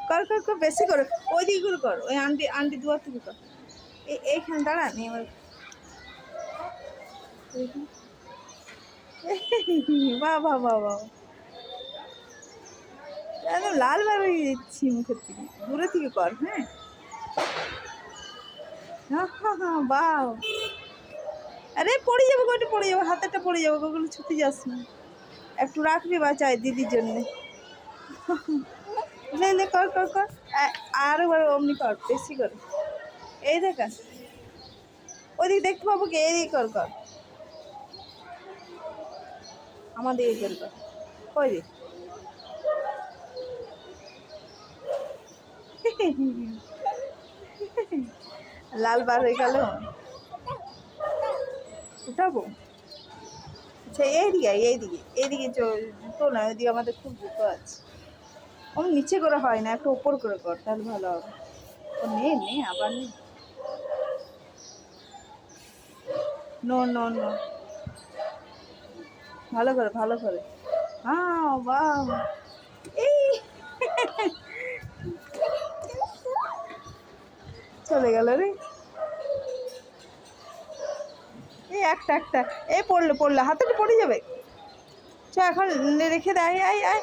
কর কর কর, বেশি করো, ওই দিকে করে কর, ওই আন্টি আন্টি দুয়ার থেকে কর। এইখানে দাঁড়ান এবার। বাহ বাহ বাহ বাহ, একদম লাল বার হয়ে যাচ্ছি মুখের থেকে, দূরে থেকে কর। হ্যাঁ হ্যাঁ হ্যাঁ হ্যাঁ, বাহ। আরে পড়ে যাবো, গোটা পড়ে যাবো, হাতেরটা পড়ে যাবো, ওগুলো ছুতে যাস না, একটু রাখবি বাঁচায় দিদির জন্যে। লে লে কর কর কর, আরো বার অমনি কর, বেশি কর। এই দেখা, ওদিকে দেখতে পাবো কি, এইদিকে কর কর, আমাদের এই কর কর, ওই দিক। লাল বার হয়ে গেল, উঠাবো। আচ্ছা এইদিকে এইদিকে এইদিকে জুতো না, ওইদিকে আমাদের খুব জুতো আছে। ও নিচে করে হয় না, একটু উপর করে কর, তাহলে ভালো হবে। ও নে নে, আবার নে, নো নো নো, ভালো করে ভালো করে। হ্যাঁ বাহ, এই চলে গেল রে। এই একটা একটা, এই পড়লে পড়লে হাতে পড়ে যাবে। চ এখন রেখে দেয়, আয় আয়।